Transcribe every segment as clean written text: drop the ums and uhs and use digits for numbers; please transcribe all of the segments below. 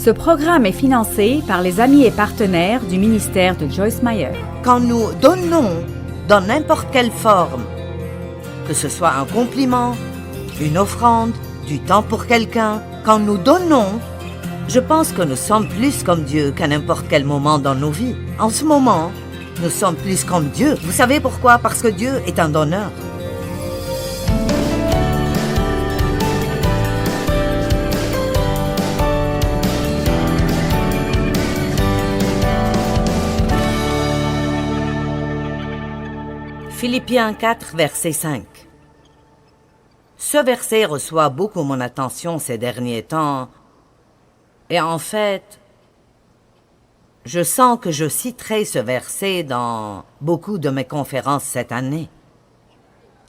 Ce programme est financé par les amis et partenaires du ministère de Joyce Meyer. Quand nous donnons dans n'importe quelle forme, que ce soit un compliment, une offrande, du temps pour quelqu'un, quand nous donnons, je pense que nous sommes plus comme Dieu qu'à n'importe quel moment dans nos vies. En ce moment, nous sommes plus comme Dieu. Vous savez pourquoi? Parce que Dieu est un donneur. Philippiens 4, verset 5. Ce verset reçoit beaucoup mon attention ces derniers temps. Et en fait, je sens que je citerai ce verset dans beaucoup de mes conférences cette année.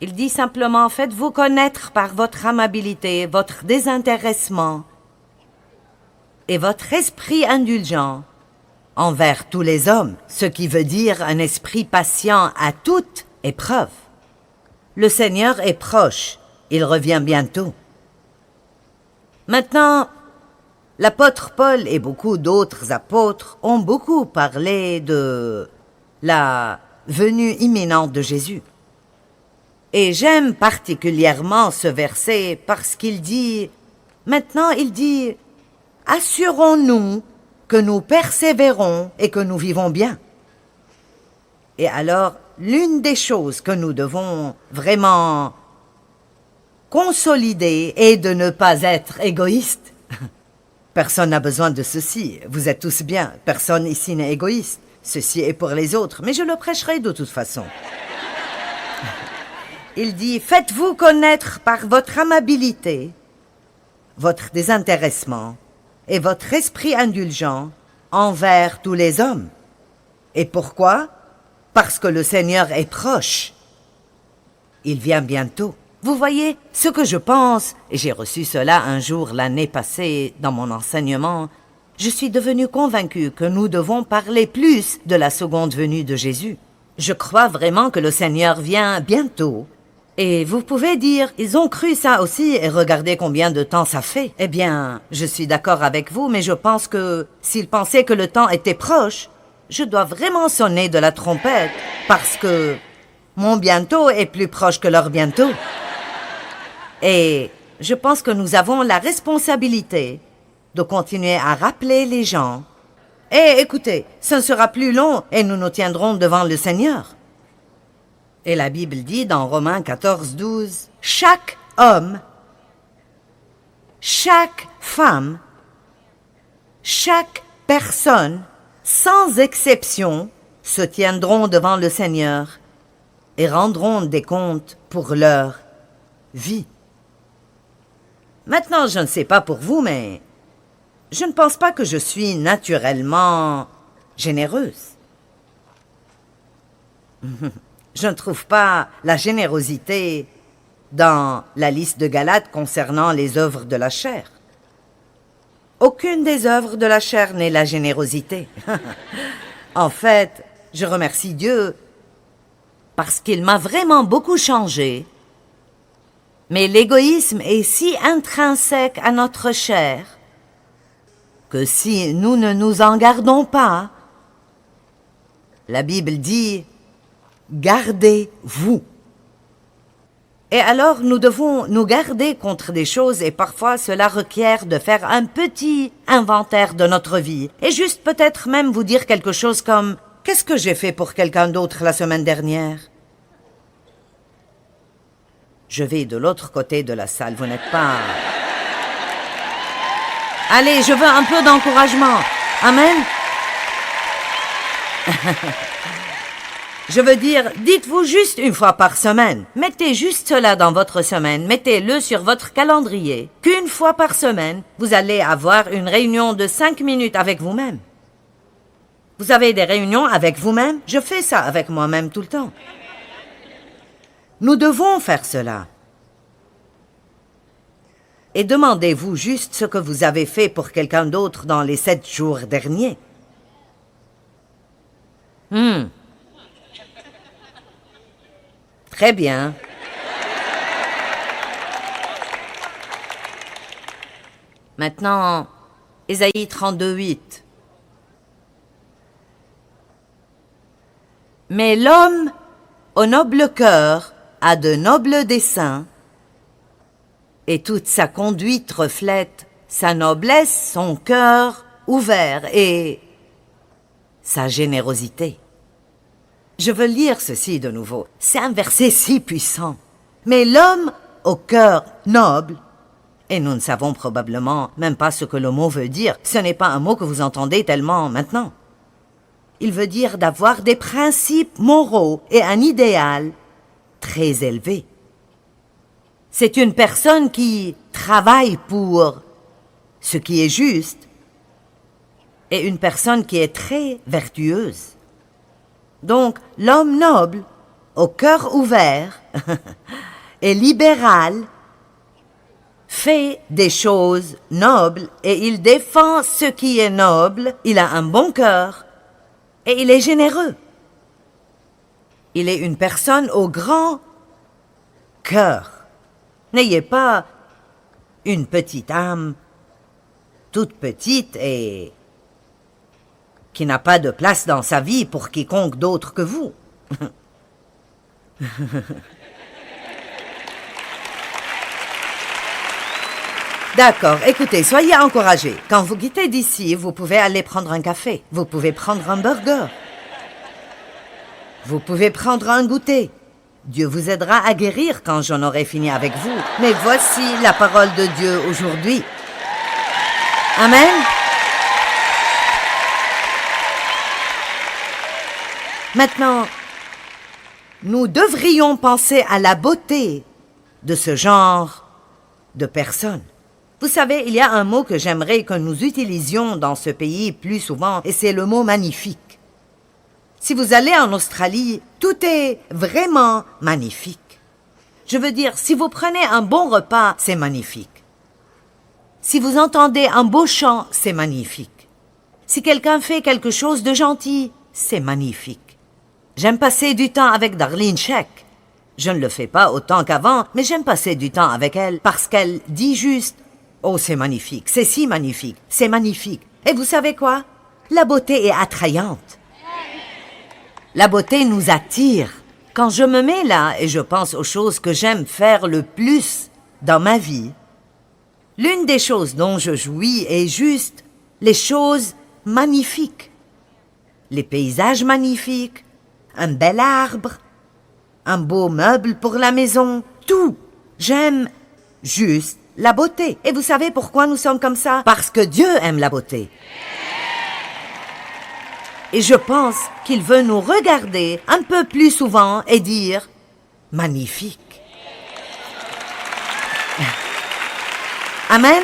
Il dit simplement, faites-vous connaître par votre amabilité, votre désintéressement et votre esprit indulgent envers tous les hommes, ce qui veut dire un esprit patient à toute épreuve. Le Seigneur est proche, il revient bientôt. Maintenant, l'apôtre Paul et beaucoup d'autres apôtres ont beaucoup parlé de la venue imminente de Jésus. Et j'aime particulièrement ce verset parce qu'il dit, maintenant il dit, assurons-nous que nous persévérons et que nous vivons bien. Et alors, l'une des choses que nous devons vraiment consolider est de ne pas être égoïste. Personne n'a besoin de ceci. Vous êtes tous bien. Personne ici n'est égoïste. Ceci est pour les autres, mais je le prêcherai de toute façon. Il dit, faites-vous connaître par votre amabilité, votre désintéressement et votre esprit indulgent envers tous les hommes. Et pourquoi? Parce que le Seigneur est proche. Il vient bientôt. Vous voyez, ce que je pense, et j'ai reçu cela un jour l'année passée dans mon enseignement, je suis devenu convaincu que nous devons parler plus de la seconde venue de Jésus. Je crois vraiment que le Seigneur vient bientôt. Et vous pouvez dire, ils ont cru ça aussi et regardez combien de temps ça fait. Eh bien, je suis d'accord avec vous, mais je pense que s'ils pensaient que le temps était proche, je dois vraiment sonner de la trompette parce que mon bientôt est plus proche que leur bientôt. Et je pense que nous avons la responsabilité de continuer à rappeler les gens. Et écoutez, ce ne sera plus long et nous nous tiendrons devant le Seigneur. Et la Bible dit dans Romains 14, 12, chaque homme, chaque femme, chaque personne, sans exception, se tiendront devant le Seigneur et rendront des comptes pour leur vie. Maintenant, je ne sais pas pour vous, mais je ne pense pas que je suis naturellement généreuse. Je ne trouve pas la générosité dans la liste de Galates concernant les œuvres de la chair. Aucune des œuvres de la chair n'est la générosité. En fait, je remercie Dieu parce qu'il m'a vraiment beaucoup changé. Mais l'égoïsme est si intrinsèque à notre chair que si nous ne nous en gardons pas, la Bible dit « Gardez-vous ». Et alors nous devons nous garder contre des choses et parfois cela requiert de faire un petit inventaire de notre vie et juste peut-être même vous dire quelque chose comme « Qu'est-ce que j'ai fait pour quelqu'un d'autre la semaine dernière ?» Je vais de l'autre côté de la salle, vous n'êtes pas... Allez, je veux un peu d'encouragement. Amen. Je veux dire, dites-vous juste une fois par semaine. Mettez juste cela dans votre semaine. Mettez-le sur votre calendrier. Qu'une fois par semaine, vous allez avoir une réunion de 5 minutes avec vous-même. Vous avez des réunions avec vous-même? Je fais ça avec moi-même tout le temps. Nous devons faire cela. Et demandez-vous juste ce que vous avez fait pour quelqu'un d'autre dans les 7 jours derniers. Très bien. Maintenant, Ésaïe 32, 8. Mais l'homme au noble cœur a de nobles desseins, et toute sa conduite reflète sa noblesse, son cœur ouvert et sa générosité. Je veux lire ceci de nouveau. C'est un verset si puissant. Mais l'homme au cœur noble, et nous ne savons probablement même pas ce que le mot veut dire, ce n'est pas un mot que vous entendez tellement maintenant. Il veut dire d'avoir des principes moraux et un idéal très élevé. C'est une personne qui travaille pour ce qui est juste et une personne qui est très vertueuse. Donc, l'homme noble, au cœur ouvert et libéral, fait des choses nobles et il défend ce qui est noble, il a un bon cœur et il est généreux. Il est une personne au grand cœur. N'ayez pas une petite âme, toute petite et qui n'a pas de place dans sa vie pour quiconque d'autre que vous. D'accord, écoutez, soyez encouragés. Quand vous quittez d'ici, vous pouvez aller prendre un café. Vous pouvez prendre un burger. Vous pouvez prendre un goûter. Dieu vous aidera à guérir quand j'en aurai fini avec vous. Mais voici la parole de Dieu aujourd'hui. Amen. Maintenant, nous devrions penser à la beauté de ce genre de personnes. Vous savez, il y a un mot que j'aimerais que nous utilisions dans ce pays plus souvent, et c'est le mot magnifique. Si vous allez en Australie, tout est vraiment magnifique. Je veux dire, si vous prenez un bon repas, c'est magnifique. Si vous entendez un beau chant, c'est magnifique. Si quelqu'un fait quelque chose de gentil, c'est magnifique. J'aime passer du temps avec Darlene Sheck. Je ne le fais pas autant qu'avant, mais j'aime passer du temps avec elle parce qu'elle dit juste « Oh, c'est magnifique, c'est si magnifique, c'est magnifique. » Et vous savez quoi? La beauté est attrayante. La beauté nous attire. Quand je me mets là et je pense aux choses que j'aime faire le plus dans ma vie, l'une des choses dont je jouis est juste les choses magnifiques. Les paysages magnifiques, un bel arbre, un beau meuble pour la maison, tout. J'aime juste la beauté. Et vous savez pourquoi nous sommes comme ça? Parce que Dieu aime la beauté. Et je pense qu'il veut nous regarder un peu plus souvent et dire « magnifique ». Amen.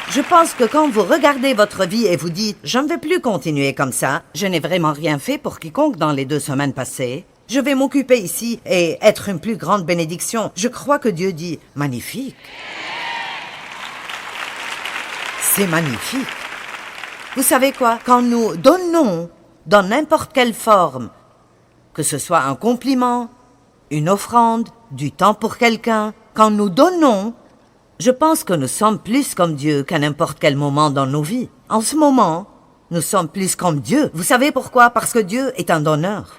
Je pense que quand vous regardez votre vie et vous dites « je ne vais plus continuer comme ça, je n'ai vraiment rien fait pour quiconque dans les 2 semaines passées, je vais m'occuper ici et être une plus grande bénédiction », je crois que Dieu dit « magnifique ». C'est magnifique. Vous savez quoi? Quand nous donnons dans n'importe quelle forme, que ce soit un compliment, une offrande, du temps pour quelqu'un, quand nous donnons, je pense que nous sommes plus comme Dieu qu'à n'importe quel moment dans nos vies. En ce moment, nous sommes plus comme Dieu. Vous savez pourquoi? Parce que Dieu est un donneur.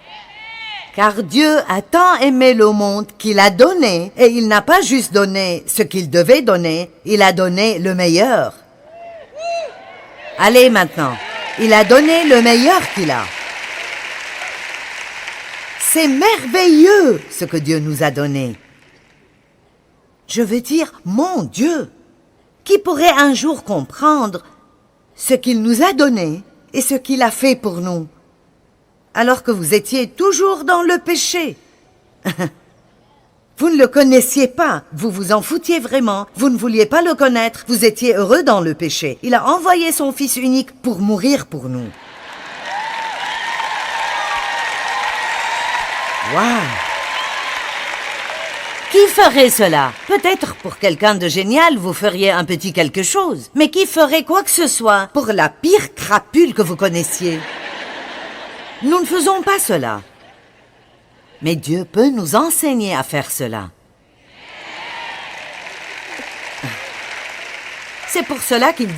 Car Dieu a tant aimé le monde qu'il a donné, et il n'a pas juste donné ce qu'il devait donner, il a donné le meilleur. Allez maintenant, il a donné le meilleur qu'il a. C'est merveilleux ce que Dieu nous a donné. Je veux dire, mon Dieu, qui pourrait un jour comprendre ce qu'il nous a donné et ce qu'il a fait pour nous, alors que vous étiez toujours dans le péché. Vous ne le connaissiez pas, vous vous en foutiez vraiment, vous ne vouliez pas le connaître, vous étiez heureux dans le péché. Il a envoyé son Fils unique pour mourir pour nous. Waouh! Qui ferait cela? Peut-être pour quelqu'un de génial, vous feriez un petit quelque chose. Mais qui ferait quoi que ce soit pour la pire crapule que vous connaissiez? Nous ne faisons pas cela. Mais Dieu peut nous enseigner à faire cela. C'est pour cela qu'il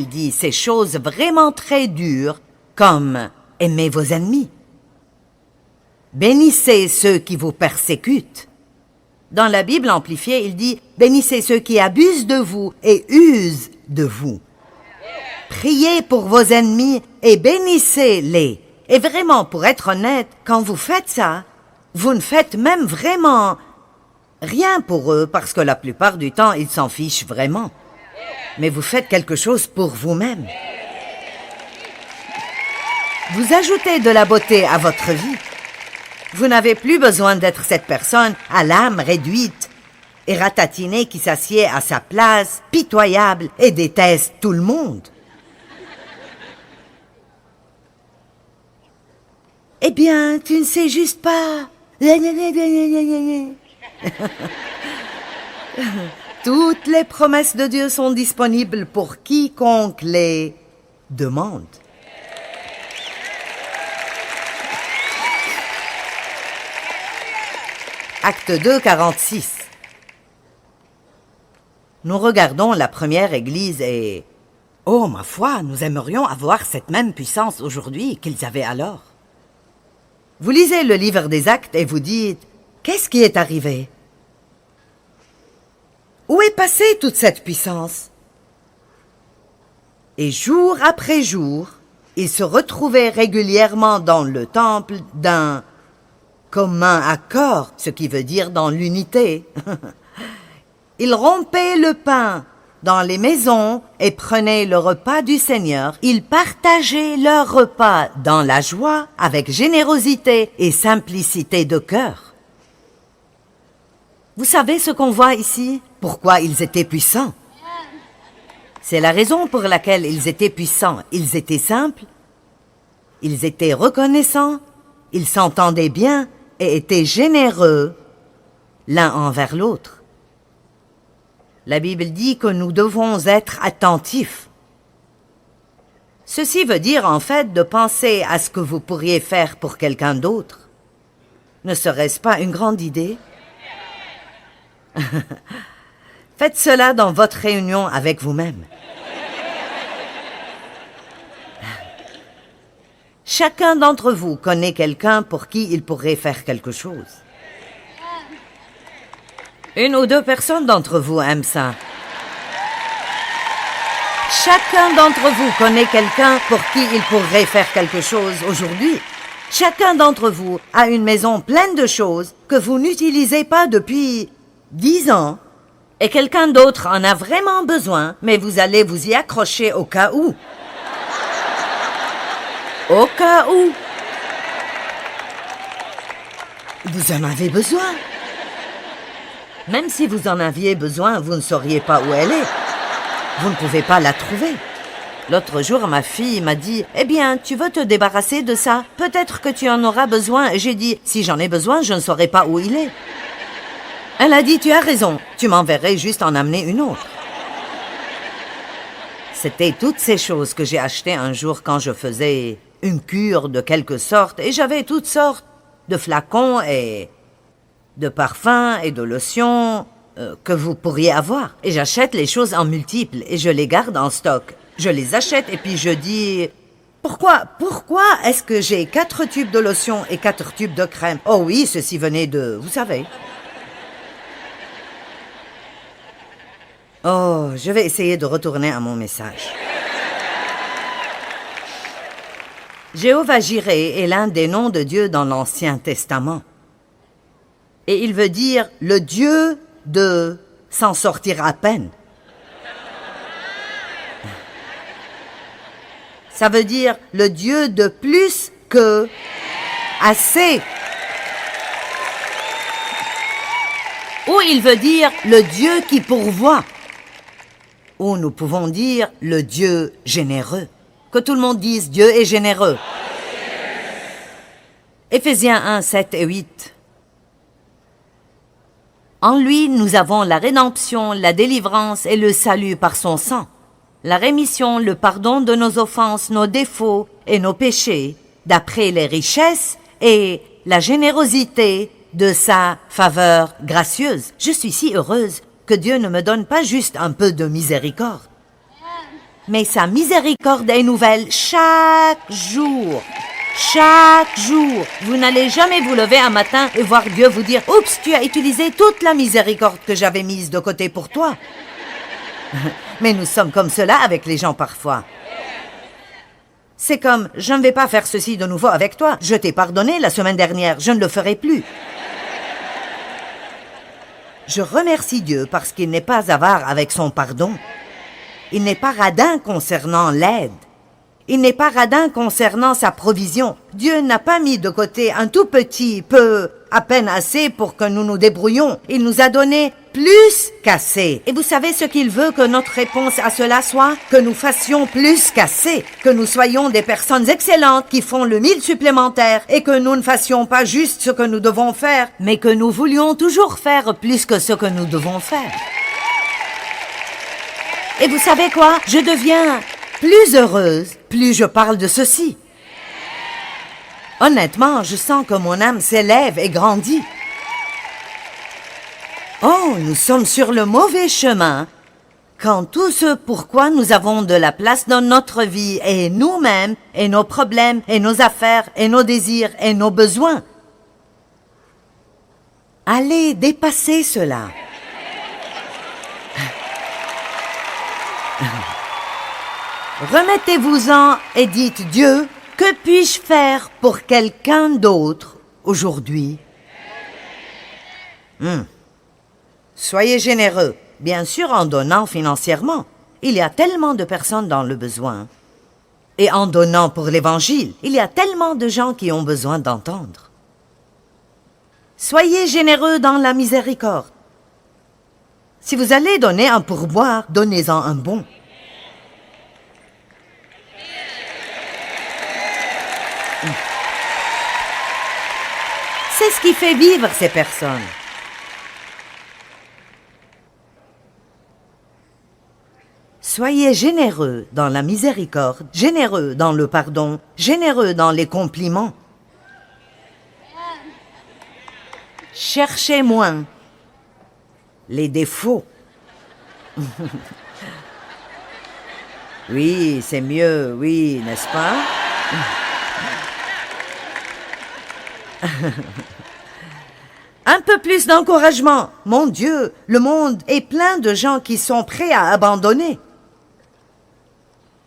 dit ces choses vraiment très dures, comme aimez vos ennemis. Bénissez ceux qui vous persécutent. Dans la Bible amplifiée, il dit « Bénissez ceux qui abusent de vous et usent de vous. Priez pour vos ennemis et bénissez-les. » Et vraiment, pour être honnête, quand vous faites ça, vous ne faites même vraiment rien pour eux, parce que la plupart du temps, ils s'en fichent vraiment. Mais vous faites quelque chose pour vous-même. Vous ajoutez de la beauté à votre vie. Vous n'avez plus besoin d'être cette personne à l'âme réduite et ratatinée qui s'assied à sa place, pitoyable et déteste tout le monde. Eh bien, tu ne sais juste pas. Toutes les promesses de Dieu sont disponibles pour quiconque les demande. Acte 2, 46. Nous regardons la première église et... Oh, ma foi, nous aimerions avoir cette même puissance aujourd'hui qu'ils avaient alors. Vous lisez le livre des Actes et vous dites, qu'est-ce qui est arrivé? Où est passée toute cette puissance? Et jour après jour, ils se retrouvaient régulièrement dans le temple d'un commun accord, ce qui veut dire dans l'unité. Ils rompaient le pain dans les maisons et prenaient le repas du Seigneur. Ils partageaient leur repas dans la joie, avec générosité et simplicité de cœur. Vous savez ce qu'on voit ici? Pourquoi ils étaient puissants? C'est la raison pour laquelle ils étaient puissants. Ils étaient simples, ils étaient reconnaissants, ils s'entendaient bien et étaient généreux l'un envers l'autre. La Bible dit que nous devons être attentifs. Ceci veut dire en fait de penser à ce que vous pourriez faire pour quelqu'un d'autre. Ne serait-ce pas une grande idée? Faites cela dans votre réunion avec vous-même. Chacun d'entre vous connaît quelqu'un pour qui il pourrait faire quelque chose. Une ou deux personnes d'entre vous aiment ça. Chacun d'entre vous connaît quelqu'un pour qui il pourrait faire quelque chose aujourd'hui. Chacun d'entre vous a une maison pleine de choses que vous n'utilisez pas depuis 10 ans et quelqu'un d'autre en a vraiment besoin, mais vous allez vous y accrocher au cas où. Au cas où. Vous en avez besoin. Même si vous en aviez besoin, vous ne sauriez pas où elle est. Vous ne pouvez pas la trouver. L'autre jour, ma fille m'a dit « Eh bien, tu veux te débarrasser de ça? Peut-être que tu en auras besoin. » Et j'ai dit « Si j'en ai besoin, je ne saurais pas où il est. » Elle a dit « Tu as raison, tu m'enverrais juste en amener une autre. » C'était toutes ces choses que j'ai achetées un jour quand je faisais une cure de quelque sorte et j'avais toutes sortes de flacons et de parfums et de lotions que vous pourriez avoir. Et j'achète les choses en multiples et je les garde en stock. Je les achète et puis je dis... Pourquoi est-ce que j'ai 4 tubes de lotion et 4 tubes de crème? Oh oui, ceci venait de... Vous savez. Oh, je vais essayer de retourner à mon message. Jéhovah-Jireh est l'un des noms de Dieu dans l'Ancien Testament. Et il veut dire le Dieu de s'en sortir à peine. Ça veut dire le Dieu de plus que assez. Ou il veut dire le Dieu qui pourvoit. Ou nous pouvons dire le Dieu généreux. Que tout le monde dise Dieu est généreux. Éphésiens 1, 7 et 8. En lui, nous avons la rédemption, la délivrance et le salut par son sang. La rémission, le pardon de nos offenses, nos défauts et nos péchés, d'après les richesses et la générosité de sa faveur gracieuse. Je suis si heureuse que Dieu ne me donne pas juste un peu de miséricorde, mais sa miséricorde est nouvelle chaque jour. Chaque jour. Vous n'allez jamais vous lever un matin et voir Dieu vous dire « Oups, tu as utilisé toute la miséricorde que j'avais mise de côté pour toi. » Mais nous sommes comme cela avec les gens parfois. C'est comme « Je ne vais pas faire ceci de nouveau avec toi. Je t'ai pardonné la semaine dernière. Je ne le ferai plus. » Je remercie Dieu parce qu'il n'est pas avare avec son pardon. Il n'est pas radin concernant l'aide. Il n'est pas radin concernant sa provision. Dieu n'a pas mis de côté un tout petit peu, à peine assez pour que nous nous débrouillions. Il nous a donné plus qu'assez. Et vous savez ce qu'il veut que notre réponse à cela soit? Que nous fassions plus qu'assez. Que nous soyons des personnes excellentes qui font le 1000 supplémentaire et que nous ne fassions pas juste ce que nous devons faire, mais que nous voulions toujours faire plus que ce que nous devons faire. Et vous savez quoi? Je deviens plus heureuse, plus je parle de ceci. Honnêtement, je sens que mon âme s'élève et grandit. Oh, nous sommes sur le mauvais chemin quand tout ce pourquoi nous avons de la place dans notre vie est nous-mêmes, et nos problèmes, et nos affaires, et nos désirs, et nos besoins. Allez dépasser cela. Remettez-vous-en et dites « Dieu, que puis-je faire pour quelqu'un d'autre aujourd'hui ?» Soyez généreux, bien sûr en donnant financièrement. Il y a tellement de personnes dans le besoin. Et en donnant pour l'Évangile, il y a tellement de gens qui ont besoin d'entendre. Soyez généreux dans la miséricorde. Si vous allez donner un pourboire, donnez-en un bon. C'est ce qui fait vivre ces personnes. Soyez généreux dans la miséricorde, généreux dans le pardon, généreux dans les compliments. Cherchez moins les défauts. Oui, c'est mieux, oui, n'est-ce pas? Un peu plus d'encouragement. Mon Dieu, le monde est plein de gens qui sont prêts à abandonner.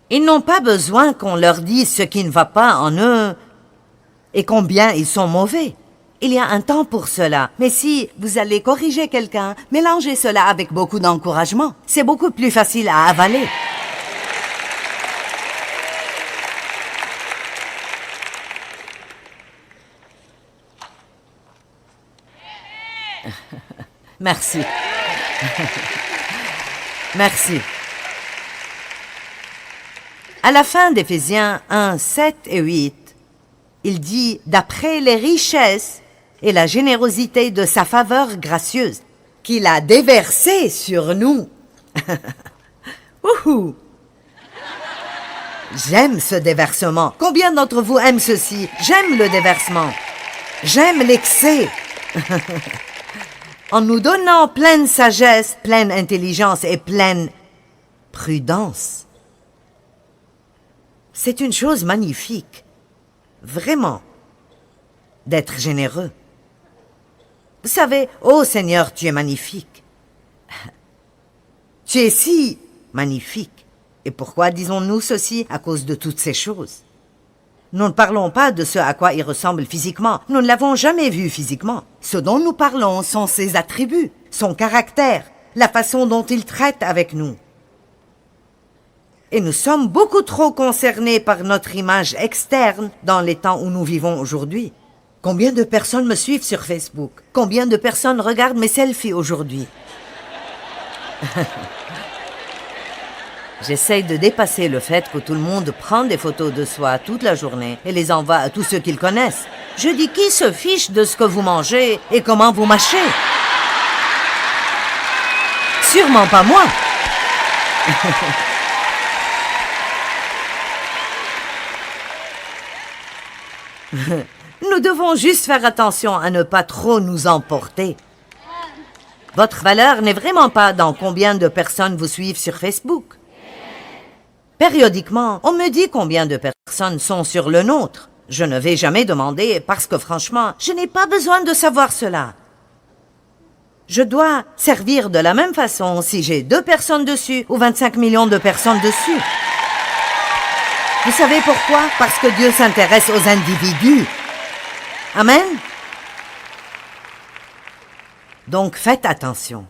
Ils n'ont pas besoin qu'on leur dise ce qui ne va pas en eux et combien ils sont mauvais. Il y a un temps pour cela. Mais si vous allez corriger quelqu'un, mélangez cela avec beaucoup d'encouragement. C'est beaucoup plus facile à avaler. Merci. Merci. À la fin d'Éphésiens 1, 7 et 8, il dit « D'après les richesses et la générosité de sa faveur gracieuse, qu'il a déversée sur nous. » Wouhou! J'aime ce déversement. Combien d'entre vous aiment ceci? J'aime le déversement. J'aime l'excès. En nous donnant pleine sagesse, pleine intelligence et pleine prudence. C'est une chose magnifique, vraiment, d'être généreux. Vous savez, ô Seigneur, tu es magnifique. Tu es si magnifique. Et pourquoi disons-nous ceci? À cause de toutes ces choses. Nous ne parlons pas de ce à quoi il ressemble physiquement. Nous ne l'avons jamais vu physiquement. Ce dont nous parlons sont ses attributs, son caractère, la façon dont il traite avec nous. Et nous sommes beaucoup trop concernés par notre image externe dans les temps où nous vivons aujourd'hui. Combien de personnes me suivent sur Facebook? Combien de personnes regardent mes selfies aujourd'hui? J'essaye de dépasser le fait que tout le monde prend des photos de soi toute la journée et les envoie à tous ceux qu'ils connaissent. Je dis, qui se fiche de ce que vous mangez et comment vous mâchez? Sûrement pas moi. Nous devons juste faire attention à ne pas trop nous emporter. Votre valeur n'est vraiment pas dans combien de personnes vous suivent sur Facebook. Périodiquement, on me dit combien de personnes sont sur le nôtre. Je ne vais jamais demander parce que franchement, je n'ai pas besoin de savoir cela. Je dois servir de la même façon si j'ai 2 personnes dessus ou 25 millions de personnes dessus. Vous savez pourquoi? Parce que Dieu s'intéresse aux individus. Amen. Donc faites attention.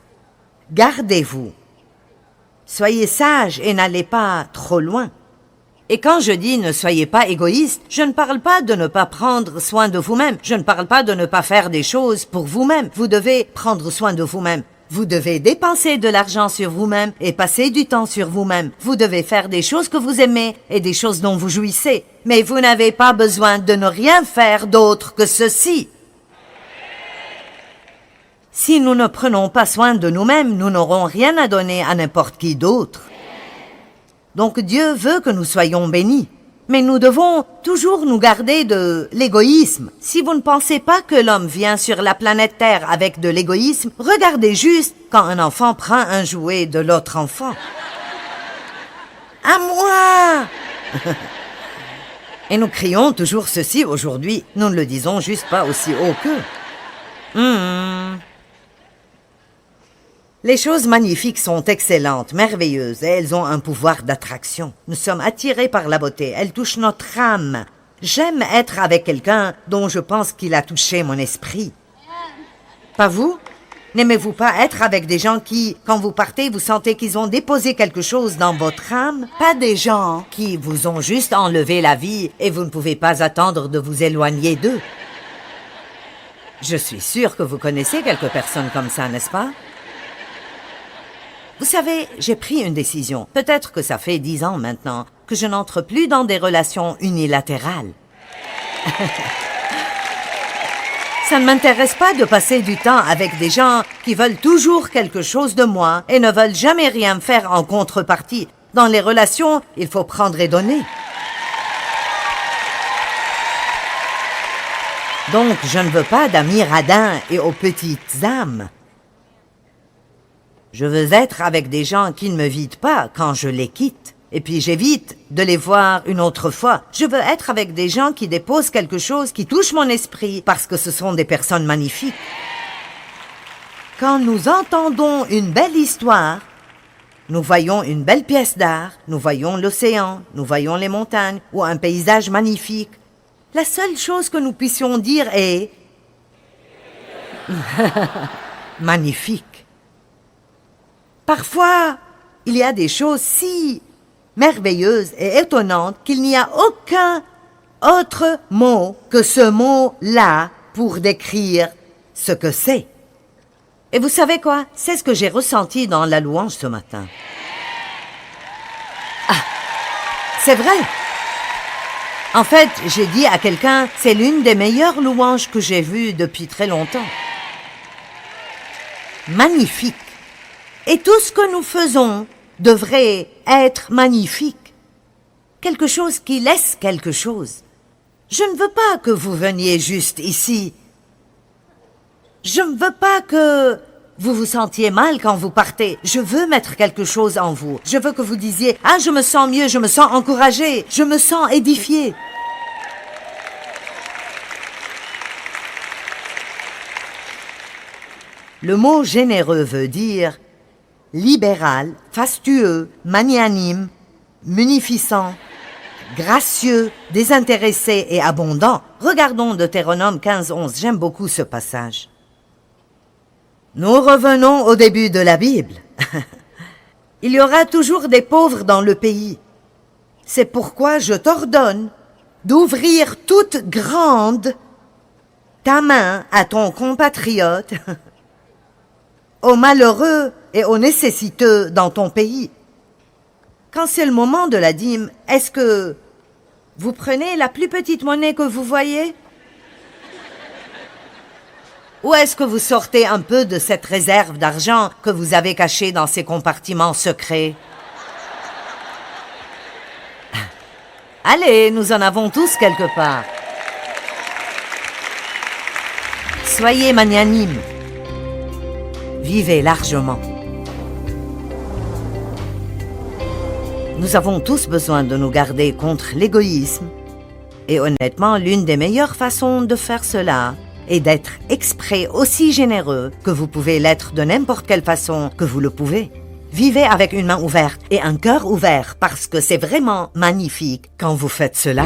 Gardez-vous. Soyez sages et n'allez pas trop loin. Et quand je dis ne soyez pas égoïste, je ne parle pas de ne pas prendre soin de vous-même. Je ne parle pas de ne pas faire des choses pour vous-même. Vous devez prendre soin de vous-même. Vous devez dépenser de l'argent sur vous-même et passer du temps sur vous-même. Vous devez faire des choses que vous aimez et des choses dont vous jouissez. Mais vous n'avez pas besoin de ne rien faire d'autre que ceci. Si nous ne prenons pas soin de nous-mêmes, nous n'aurons rien à donner à n'importe qui d'autre. Donc Dieu veut que nous soyons bénis. Mais nous devons toujours nous garder de l'égoïsme. Si vous ne pensez pas que l'homme vient sur la planète Terre avec de l'égoïsme, regardez juste quand un enfant prend un jouet de l'autre enfant. À moi! Et nous crions toujours ceci aujourd'hui. Nous ne le disons juste pas aussi haut qu'eux. Les choses magnifiques sont excellentes, merveilleuses, et elles ont un pouvoir d'attraction. Nous sommes attirés par la beauté, elles touchent notre âme. J'aime être avec quelqu'un dont je pense qu'il a touché mon esprit. Pas vous? N'aimez-vous pas être avec des gens qui, quand vous partez, vous sentez qu'ils ont déposé quelque chose dans votre âme? Pas des gens qui vous ont juste enlevé la vie et vous ne pouvez pas attendre de vous éloigner d'eux. Je suis sûre que vous connaissez quelques personnes comme ça, n'est-ce pas? Vous savez, j'ai pris une décision. Peut-être que ça fait 10 ans maintenant que je n'entre plus dans des relations unilatérales. Ça ne m'intéresse pas de passer du temps avec des gens qui veulent toujours quelque chose de moi et ne veulent jamais rien faire en contrepartie. Dans les relations, il faut prendre et donner. Donc, je ne veux pas d'amis radins et aux petites âmes. Je veux être avec des gens qui ne me vident pas quand je les quitte. Et puis j'évite de les voir une autre fois. Je veux être avec des gens qui déposent quelque chose qui touche mon esprit parce que ce sont des personnes magnifiques. Quand nous entendons une belle histoire, nous voyons une belle pièce d'art, nous voyons l'océan, nous voyons les montagnes ou un paysage magnifique. La seule chose que nous puissions dire est magnifique. Parfois, il y a des choses si merveilleuses et étonnantes qu'il n'y a aucun autre mot que ce mot-là pour décrire ce que c'est. Et vous savez quoi? C'est ce que j'ai ressenti dans la louange ce matin. Ah, c'est vrai. En fait, j'ai dit à quelqu'un, c'est l'une des meilleures louanges que j'ai vues depuis très longtemps. Magnifique. Et tout ce que nous faisons devrait être magnifique. Quelque chose qui laisse quelque chose. Je ne veux pas que vous veniez juste ici. Je ne veux pas que vous vous sentiez mal quand vous partez. Je veux mettre quelque chose en vous. Je veux que vous disiez « Ah, je me sens mieux, je me sens encouragé, je me sens édifié. » Le mot généreux veut dire libéral, fastueux, magnanime, munificent, gracieux, désintéressé et abondant. Regardons Deutéronome 15:11. J'aime beaucoup ce passage. Nous revenons au début de la Bible. Il y aura toujours des pauvres dans le pays. C'est pourquoi je t'ordonne d'ouvrir toute grande ta main à ton compatriote, aux malheureux et aux nécessiteux dans ton pays. Quand c'est le moment de la dîme, est-ce que vous prenez la plus petite monnaie que vous voyez? Ou est-ce que vous sortez un peu de cette réserve d'argent que vous avez cachée dans ces compartiments secrets? Allez, nous en avons tous quelque part. Soyez magnanime. vivez largement. Nous avons tous besoin de nous garder contre l'égoïsme. Et honnêtement, l'une des meilleures façons de faire cela est d'être exprès aussi généreux que vous pouvez l'être de n'importe quelle façon que vous le pouvez. Vivez avec une main ouverte et un cœur ouvert parce que c'est vraiment magnifique quand vous faites cela.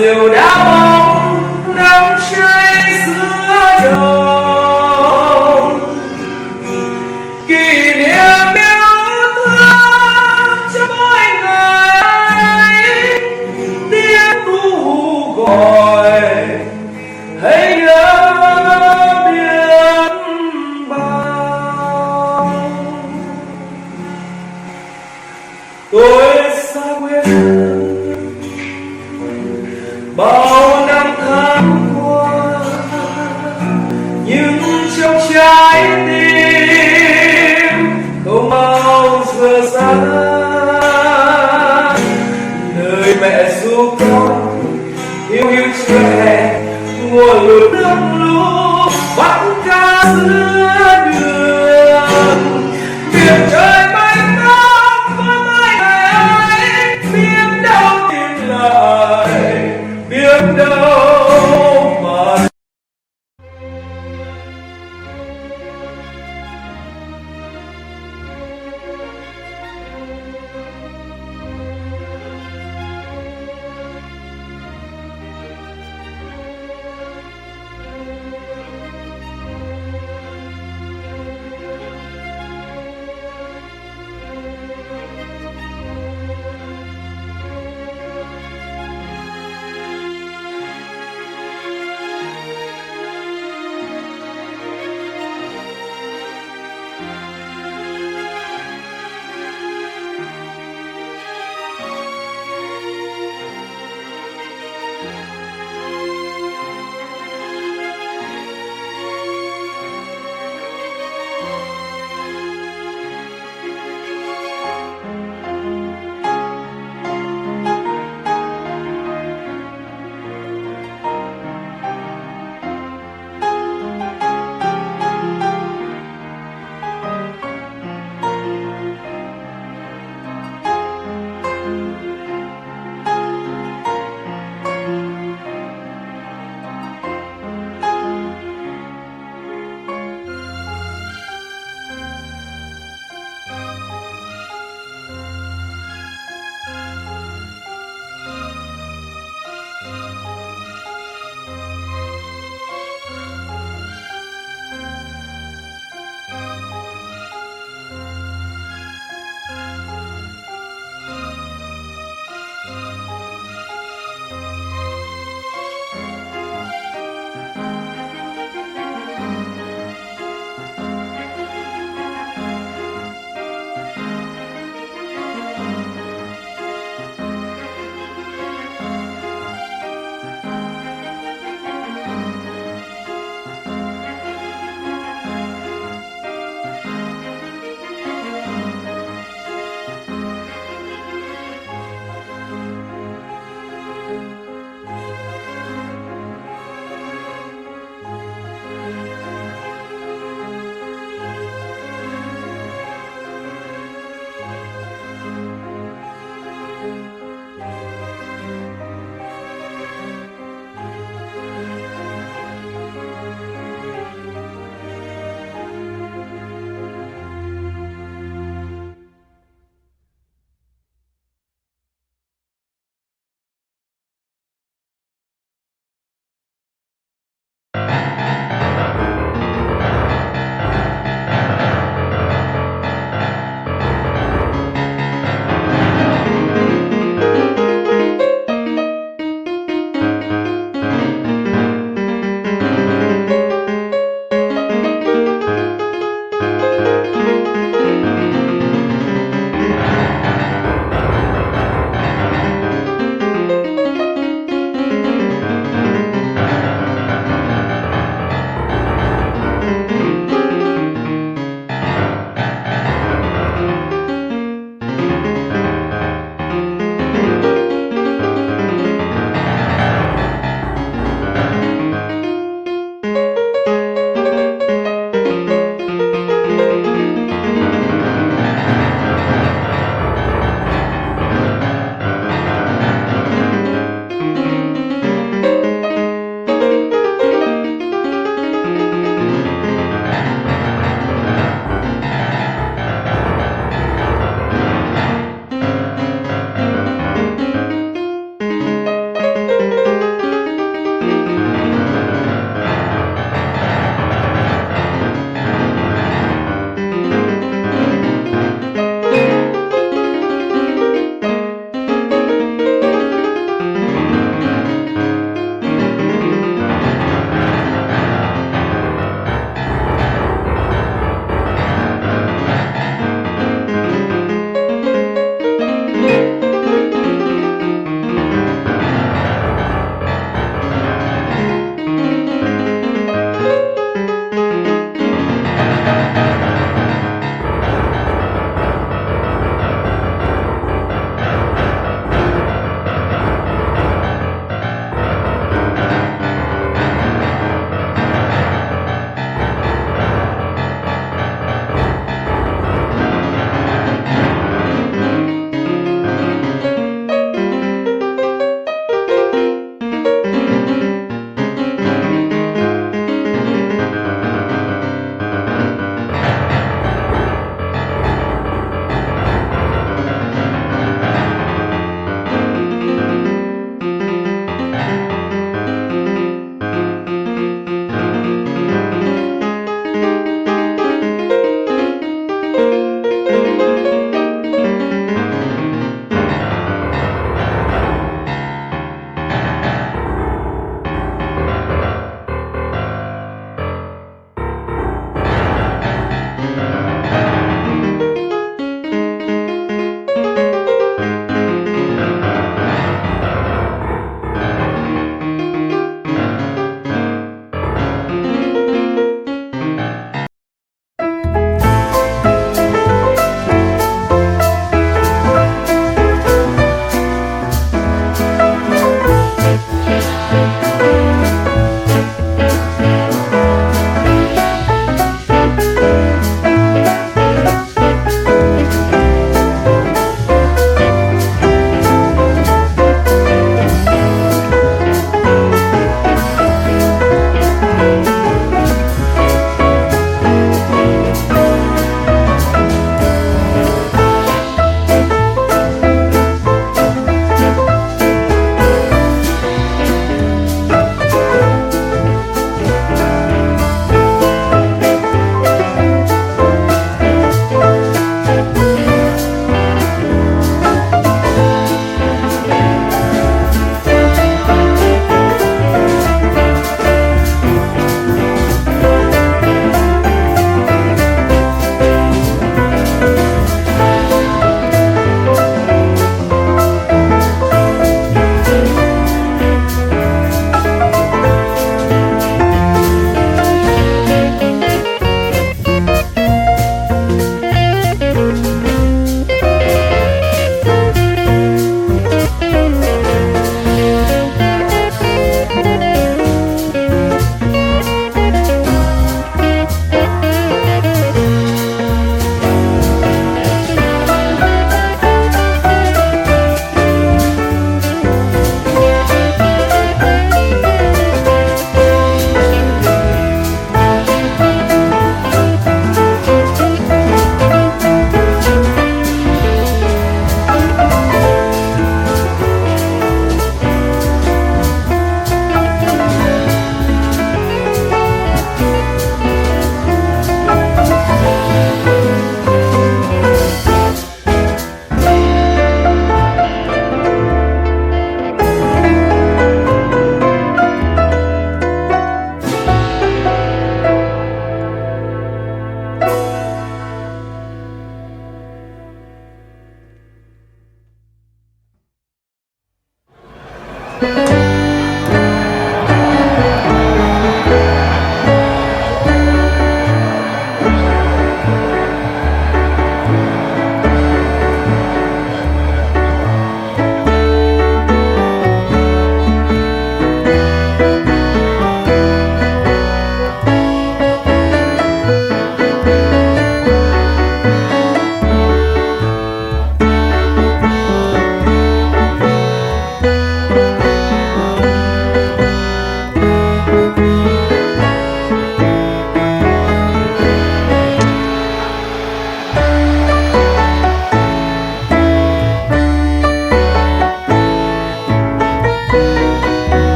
diều đã bóng năm say xưa dòng kỷ niệm yêu thương cho mỗi ngày tiếng ru gọi hãy nhớ biết bao tôi xa quê bao năm tháng qua nhưng trong trái tim không bao giờ xa nơi mẹ ru con yêu yêu trẻ mùa lụt nước lũ bắt cá giữa